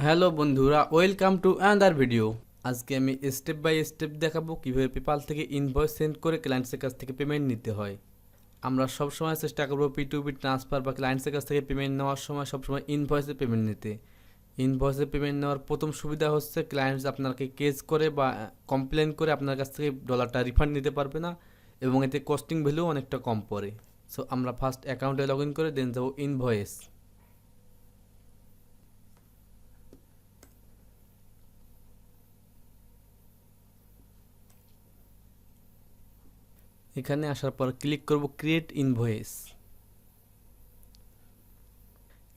Hello বন্ধুরা, welcome to another video. আজকে আমি স্টেপ বাই স্টেপ দেখাবো কিভাবে পেপাল থেকে ইনভয়েস সেন্ড করে ক্লায়েন্টসের কাছ থেকে পেমেন্ট নিতে হয়। আমরা সবসময় চেষ্টা করবো P2P ট্রান্সফার বা ক্লায়েন্টসের কাছ থেকে পেমেন্ট নেওয়ার সময় সবসময় ইনভয়েসে পেমেন্ট নিতে। ইনভয়েসে পেমেন্ট নেওয়ার প্রথম সুবিধা হচ্ছে ক্লায়েন্টস আপনাকে কেস করে বা কমপ্লেন করে আপনার কাছ থেকে ডলারটা রিফান্ড নিতে পারবে না এবং এতে কস্টিং ভ্যালু অনেকটা কম পড়ে। সো আমরা ফার্স্ট অ্যাকাউন্টে লগ ইন করে দেন যাবো ইনভয়েস। এখানে আসার পর ক্লিক করব ক্রিয়েট ইনভয়েস।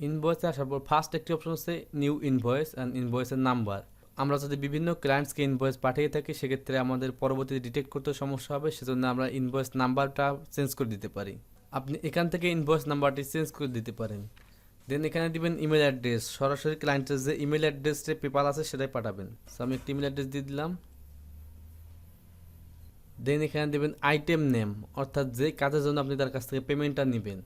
ইনভয়েসে আসার পর ফার্স্ট একটি অপশন হচ্ছে নিউ ইনভয়েস অ্যান্ড ইনভয়েসের নাম্বার। আমরা যদি বিভিন্ন ক্লায়েন্টসকে ইনভয়েস পাঠিয়ে থাকি সেক্ষেত্রে আমাদের পরবর্তীতে ডিটেক্ট করতে সমস্যা হবে, সেজন্য আমরা ইনভয়েস নাম্বারটা চেঞ্জ করে দিতে পারি। আপনি এখান থেকে ইনভয়েস নাম্বারটি চেঞ্জ করে দিতে পারেন। দেন এখানে দিবেন ইমেল অ্যাড্রেস, সরাসরি ক্লায়েন্টের যে ইমেল অ্যাড্রেসে পেপাল আছে সেটাই পাঠাবেন। সো আমি একটি ইমেল অ্যাড্রেস দিয়ে দিলাম। দেন এখানে দেবেন আইটেম নেম, অর্থাৎ যে কাজের জন্য আপনি তার কাছ থেকে পেমেন্টটা নেবেন।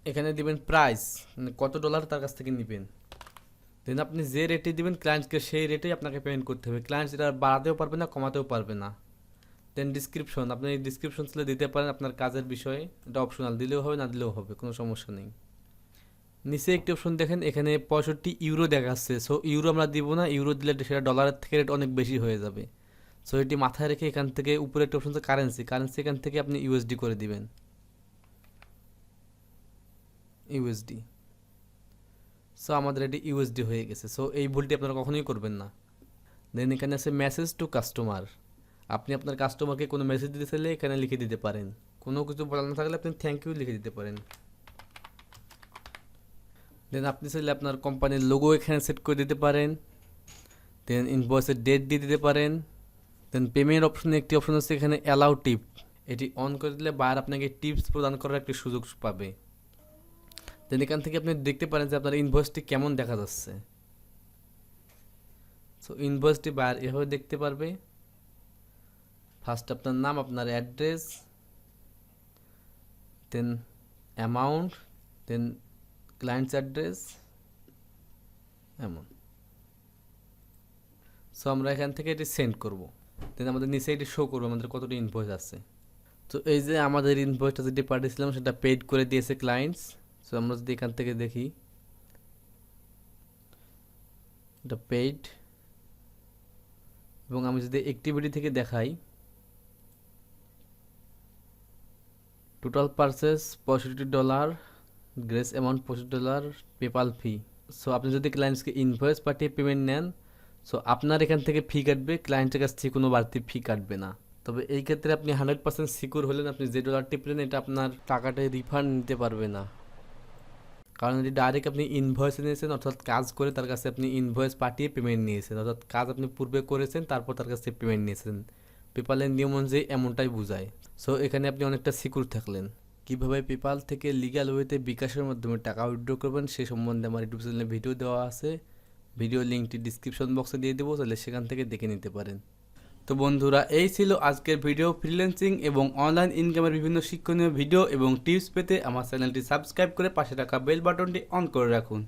এখানে দিবেন প্রাইস, মানে কত ডলার তার কাছ থেকে নেবেন। দেন আপনি যে রেটে দিবেন ক্লায়েন্টকে সেই রেটেই আপনাকে পেমেন্ট করতে হবে। ক্লায়েন্ট এটা বাড়াতেও পারবে না, কমাতেও পারবে না। দেন ডিসক্রিপশন, আপনি ডিসক্রিপশন ছিল দিতে পারেন আপনার কাজের বিষয়ে, এটা অপশনাল, দিলেও হবে না দিলেও হবে, কোনো সমস্যা নেই। নিচে একটি অপশন দেখেন, এখানে 65 ইউরো দেখাচ্ছে। সো ইউরো আমরা দিব না, ইউরো দিলে সেটা ডলারের থেকে রেট অনেক বেশি হয়ে যাবে। সো এটি মাথায় রেখে এখান থেকে উপরে একটা অপশন আছে কারেন্সি, এখান থেকে আপনি ইউএসডি করে দিবেন, ইউএসডি। সো আমাদের এটি ইউএসডি হয়ে গেছে। সো এই ভুলটি আপনারা কখনোই করবেন না। দেন এখানে আছে মেসেজ টু কাস্টমার। আপনি আপনার কাস্টমারকে কোনো মেসেজ দিতে চাইলে এখানে লিখে দিতে পারেন। কোনো কিছু বলার না থাকলে আপনি থ্যাংক ইউ লিখে দিতে পারেন। দেন আপনি চাইলে আপনার কোম্পানির লোগো এখানে সেট করে দিতে পারেন। দেন ইনভয়েসের ডেট দিয়ে দিতে পারেন। দেন পেমেন্ট অপশনে একটি অপশন আছে এখানে অ্যালাউ টিপ, এটি অন করে দিলে বায়ার আপনাকে টিপস প্রদান করার একটি সুযোগ পাবে। দেন এখান থেকে আপনি দেখতে পারেন যে আপনার ইনভয়েসটি কেমন দেখা যাচ্ছে। সো ইনভয়েসটি বায়ার এভাবে দেখতে পারবে। ফার্স্ট আপনার নাম, আপনার অ্যাড্রেস, দেন অ্যামাউন্ট, দেন ক্লায়েন্টস অ্যাড্রেস, এমন। সো আমরা এখান থেকে এটি সেন্ড করব। দেন আমাদের নিচে এটি শো করবে আমাদের কতটি ইনভয়েস আছে। তো এই যে আমাদের ইনভয়েসটা যেটি পাঠিয়েছিলাম সেটা পেড করে দিয়েছে ক্লায়েন্টস। সো আমরা যদি এখান থেকে দেখি, এটা পেইড। এবং আমি যদি অ্যাক্টিভিটি থেকে দেখাই, total purchase $65, gross amount $65, PayPal fee. So আপনি যদি ক্লায়েন্টসকে ইনভয়েস পাঠিয়ে পেমেন্ট নেন, সো আপনার এখান থেকে ফি কাটবে, ক্লায়েন্টের কাছ থেকে কোনো বাড়তি ফি কাটবে না। তবে এই ক্ষেত্রে আপনি 100% সিকিউর হলেন, আপনি যে ডলারটি পেলেন এটা আপনার টাকাটা রিফান্ড নিতে পারবে না। কারণ এটি ডাইরেক্ট আপনি ইনভয়েস নিয়েছেন, অর্থাৎ কাজ করে তার কাছে আপনি ইনভয়েস পাঠিয়ে পেমেন্ট নিয়েছেন, অর্থাৎ কাজ আপনি পূর্বে করেছেন তারপর তার কাছে পেমেন্ট নিয়েছেন। পেপালের নিয়ম অনুযায়ী এমনটাই বোঝায়। সো এখানে আপনি অনেকটা সিকিউর থাকলেন। কীভাবে পেপাল থেকে লিগ্যাল ওয়েতে বিকাশের মাধ্যমে টাকা উইথড্র করবেন সে সম্বন্ধে আমার ইউটিউব চ্যানেলে ভিডিও দেওয়া আছে। ভিডিও লিঙ্কটি ডিসক্রিপশন বক্সে দিয়ে দেবো, তাহলে সেখান থেকে দেখে নিতে পারেন। তো বন্ধুরা, এই ছিল আজকের ভিডিও। ফ্রিল্যান্সিং এবং অনলাইন ইনকামের বিভিন্ন শিক্ষণীয় ভিডিও এবং টিপস পেতে আমার চ্যানেলটি সাবস্ক্রাইব করে পাশে রাখা বেল বাটনটি অন করে রাখুন।